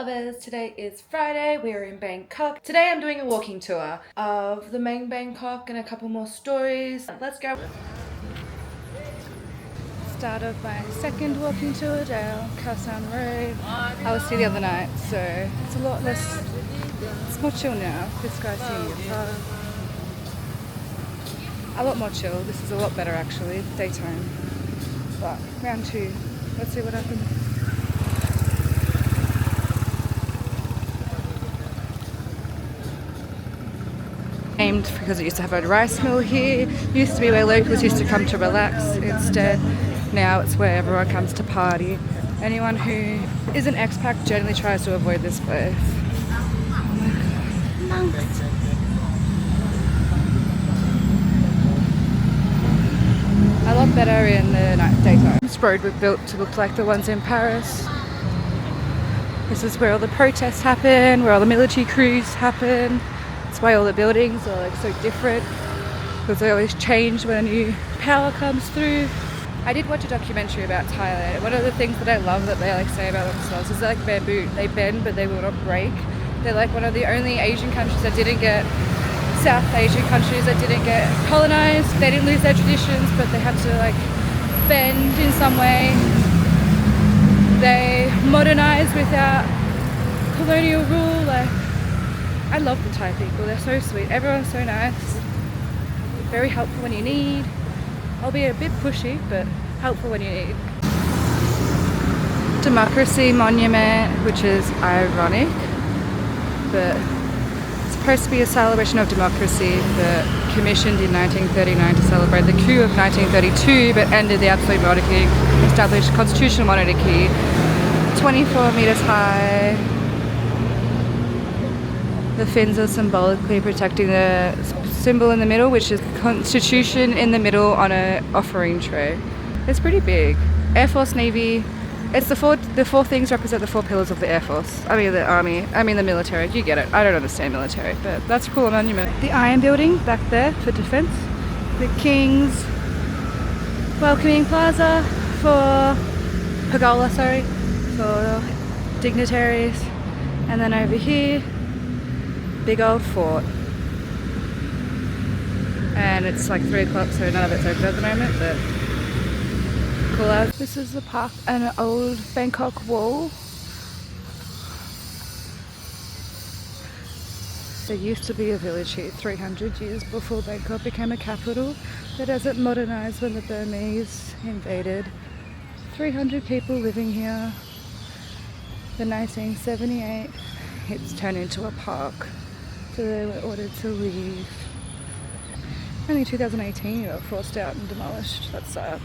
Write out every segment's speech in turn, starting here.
lovers, today is Friday, we are in Bangkok. Today I'm doing a walking tour of the main Bangkok and a couple more stories. Let's go. Start of my second walking tour down Khao San Road. I was here the other night, so it's a lot less, it's more chill now. This guy's here. A lot more chill. This is a lot better actually, daytime. But round two, let's see what happens. Named because it used to have a rice mill here. Used to be where locals used to come to relax. Instead, now it's where everyone comes to party. Anyone who is an expat generally tries to avoid this place. Oh my god. Monks. A lot better in the daytime. This road was built to look like the ones in Paris. This is where all the protests happen, where all the military coups happen. That's why all the buildings are like so different, because they always change when a new power comes through. I did watch a documentary about Thailand. One of the things that I love that they like say about themselves is they're like bamboo. They bend but they will not break. They're like one of the only Asian countries that didn't get, South Asian countries that didn't get colonized. They didn't lose their traditions, but they had to like bend in some way. They modernized without colonial rule. Like, I love the Thai people, they're so sweet. Everyone's so nice, very helpful when you need. I'll be a bit pushy, but helpful when you need. Democracy Monument, which is ironic, but it's supposed to be a celebration of democracy, but commissioned in 1939 to celebrate the coup of 1932, but ended the absolute monarchy, established constitutional monarchy, 24 meters high. The fins are symbolically protecting the symbol in the middle, which is the Constitution in the middle on an offering tray. It's pretty big. Air Force, Navy. It's the four things represent the four pillars of the Air Force. I mean the Army. I mean the military. You get it. I don't understand military, but that's a cool monument. The Iron Building back there for defense. The King's Welcoming Plaza for pergola, for dignitaries. And then over here, big old fort, and it's like 3 o'clock, so none of it's open at the moment, but cool out. This is the park and an old Bangkok wall. There used to be a village here 300 years before Bangkok became a capital, but as it modernized when the Burmese invaded, 300 people living here. In 1978 it's turned into a park. So they were ordered to leave. Only 2018 they were forced out and demolished. That's sad.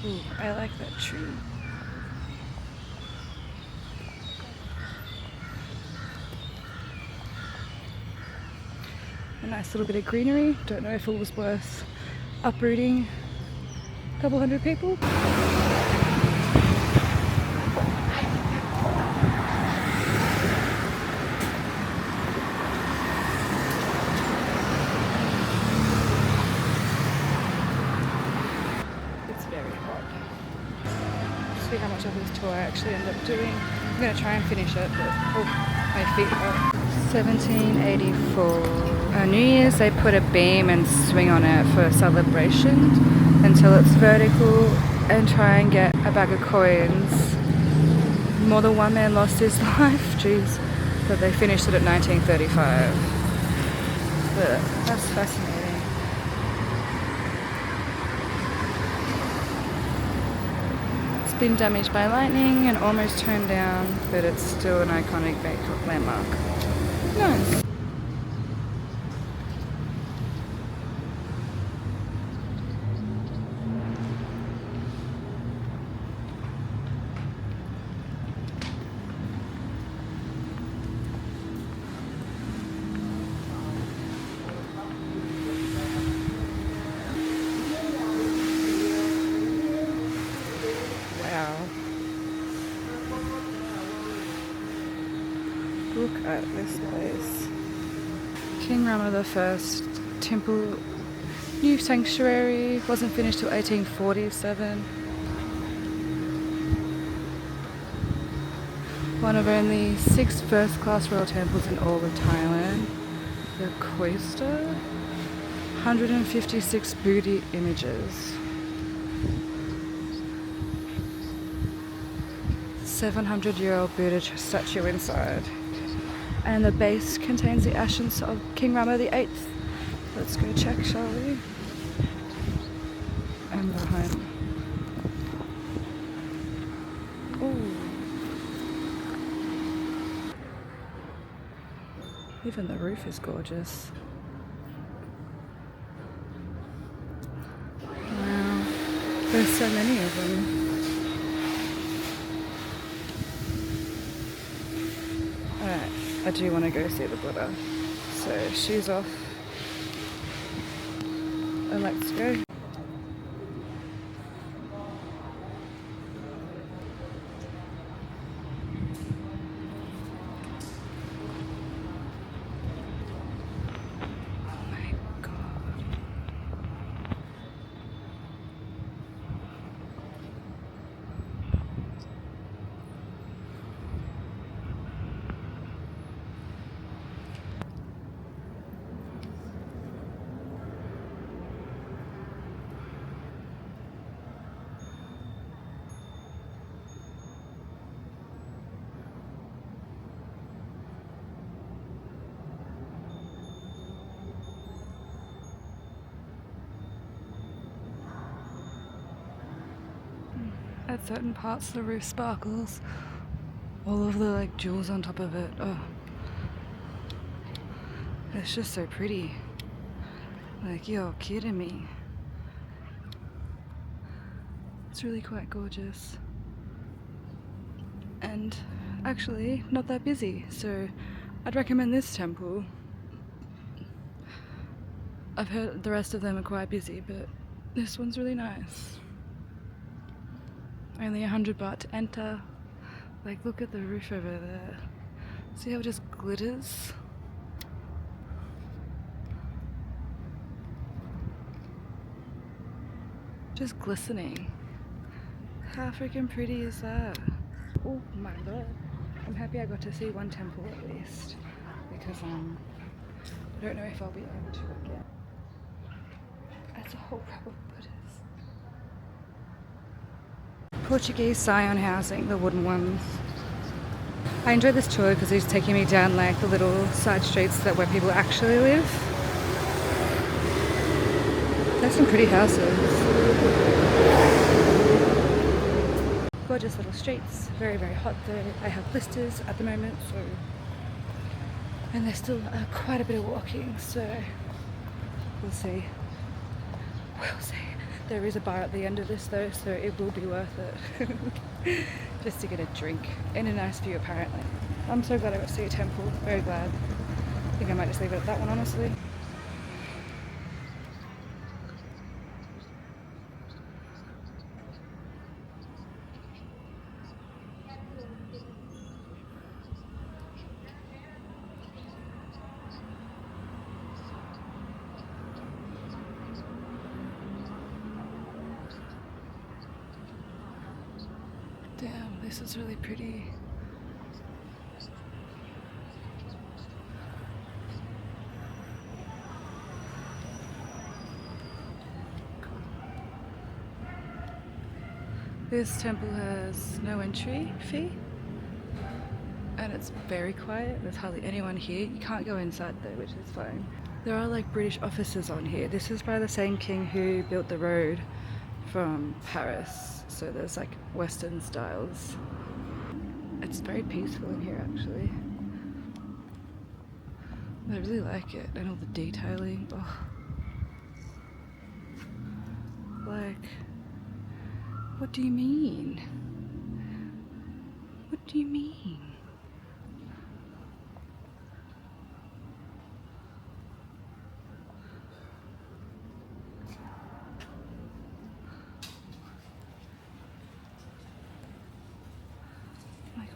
Ooh, I like that tree. A nice little bit of greenery. Don't know if it was worth uprooting a couple hundred people. See how much of this tour I actually end up doing. I'm going to try and finish it, but my feet hurt. 1784. On New Year's they put a beam and swing on it for a celebration until it's vertical and try and get a bag of coins. More than one man lost his life, jeez. But they finished it at 1935. But that's fascinating. Been damaged by lightning and almost torn down, but it's still an iconic Bangkok landmark. Nice. Look at this place. King Rama I temple New sanctuary, wasn't finished till 1847. One of only 6 first-class royal temples in all of Thailand. The cloister, 156 Buddha images. 700-year-old Buddha statue inside. And the base contains the ashes of King Rama VIII. Let's go check, shall we? And behind. Ooh. Even the roof is gorgeous. Wow. There's so many of them. Alright, I do want to go see the Buddha. So shoes off. And let's go. At certain parts the roof sparkles. All of the like jewels on top of it. Oh, it's just so pretty. Like, you're kidding me. It's really quite gorgeous. And actually not that busy, so I'd recommend this temple. I've heard the rest of them are quite busy, but this one's really nice. Only 100 baht to enter. Like, look at the roof over there. See how it just glitters? Just glistening. How freaking pretty is that? Oh my god. I'm happy I got to see one temple at least. Because I don't know if I'll be able to again. That's a whole row of Buddhas. Portuguese Scion housing, the wooden ones. I enjoyed this tour because he's taking me down like the little side streets that where people actually live. There's some pretty houses. Gorgeous little streets. Very, very hot though. I have blisters at the moment, so, and there's still quite a bit of walking, so we'll see. We'll see. There is a bar at the end of this though, so it will be worth it. Just to get a drink and a nice view apparently. I'm so glad I got to see a temple. Very glad. I think I might just leave it at that one, honestly. Damn, this is really pretty. This temple has no entry fee and it's very quiet. There's hardly anyone here. You can't go inside though, which is fine. There are like British offices on here. This is by the same king who built the road from Paris. So there's like Western styles. It's very peaceful in here actually. I really like it, and all the detailing. Oh. Like, what do you mean? What do you mean?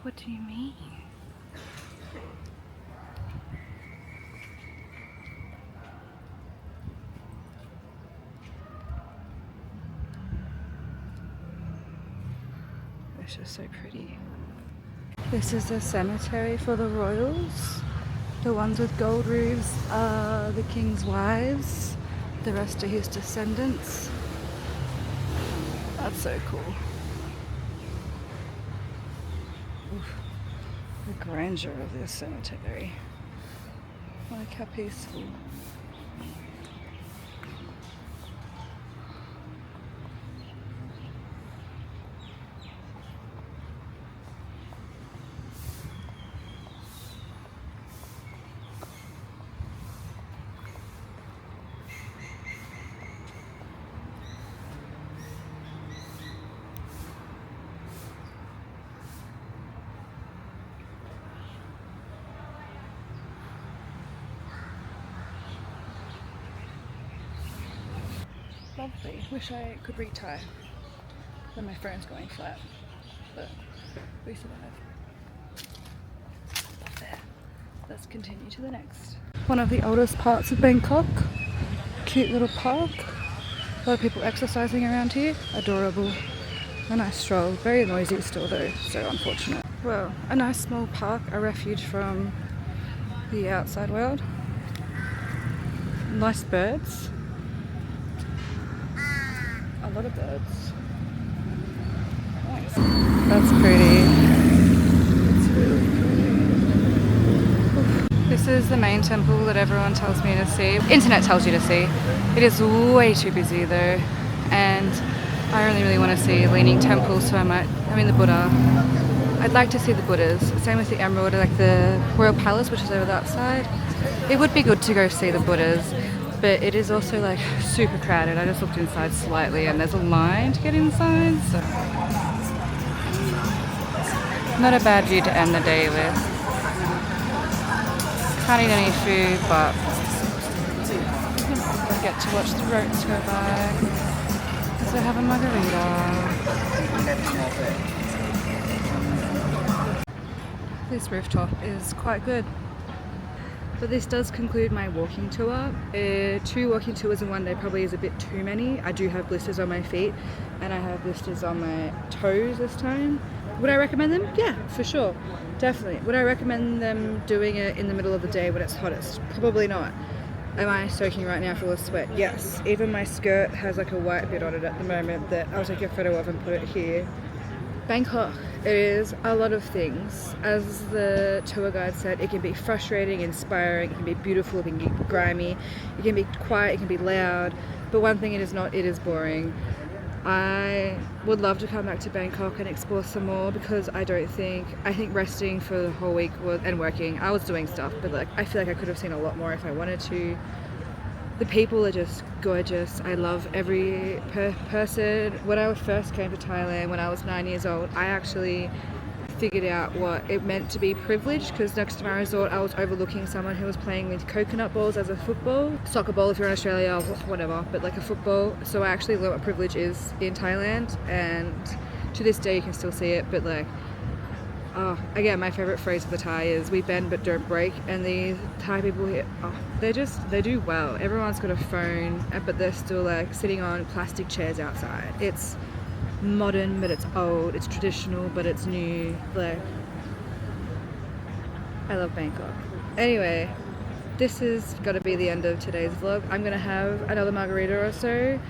What do you mean? It's just so pretty. This is the cemetery for the royals. The ones with gold roofs are the king's wives. The rest are his descendants. That's so cool. Oof. The grandeur of this cemetery. Like how peaceful. Lovely. Wish I could retie. Then my phone's going flat. But we survive. There. Let's continue to the next. One of the oldest parts of Bangkok. Cute little park. A lot of people exercising around here. Adorable. A nice stroll. Very noisy still though, so unfortunate. Well, a nice small park, a refuge from the outside world. Nice birds. A lot of birds. Nice. That's pretty. It's really pretty. This is the main temple that everyone tells me to see. Internet tells you to see. It is way too busy though, and I only really want to see leaning temples, so the Buddha. I'd like to see the Buddhas. Same with the Emerald, like the Royal Palace, which is over that side. It would be good to go see the Buddhas. But it is also like super crowded. I just looked inside slightly and there's a line to get inside, so not a bad view to end the day with. Can't eat any food, but I get to watch the boats go by. So have a margarita. This rooftop is quite good. But this does conclude my walking tour. 2 walking tours in one day probably is a bit too many. I do have blisters on my feet and I have blisters on my toes this time. Would I recommend them? Yeah, for sure. Definitely. Would I recommend them doing it in the middle of the day when it's hottest? Probably not. Am I soaking right now full of sweat? Yes. Even my skirt has like a white bit on it at the moment that I'll take a photo of and put it here. Bangkok, it is a lot of things. As the tour guide said, it can be frustrating, inspiring, it can be beautiful, it can be grimy, it can be quiet, it can be loud, but one thing it is not, it is boring. I would love to come back to Bangkok and explore some more because I think resting for the whole week and working, I was doing stuff, but like I feel like I could have seen a lot more if I wanted to. The people are just gorgeous. I love every person. When I first came to Thailand when I was 9 years old, I actually figured out what it meant to be privileged because next to my resort I was overlooking someone who was playing with coconut balls as a football. Soccer ball if you're in Australia or whatever, but like a football. So I actually learned what privilege is in Thailand, and to this day you can still see it, but like again, my favorite phrase of the Thai is we bend but don't break, and the Thai people here, they do well. Everyone's got a phone, but they're still like sitting on plastic chairs outside. It's modern but it's old, it's traditional but it's new. Like, I love Bangkok. Anyway, this has got to be the end of today's vlog. I'm gonna have another margarita or so,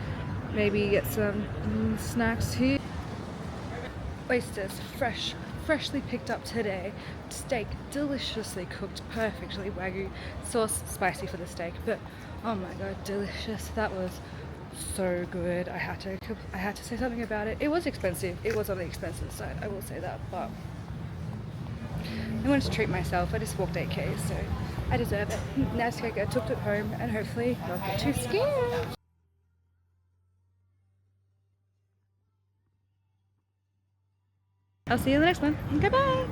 maybe get some snacks here. Oysters, freshly picked up today. Steak, deliciously cooked, perfectly wagyu. Sauce, spicy for the steak, but oh my god, delicious. That was so good. I had to say something about it. It was expensive. It was on the expensive side, I will say that, but I wanted to treat myself. I just walked 8k, so I deserve it. Now to go tucked it home and hopefully not get too scared. I'll see you in the next one. Goodbye!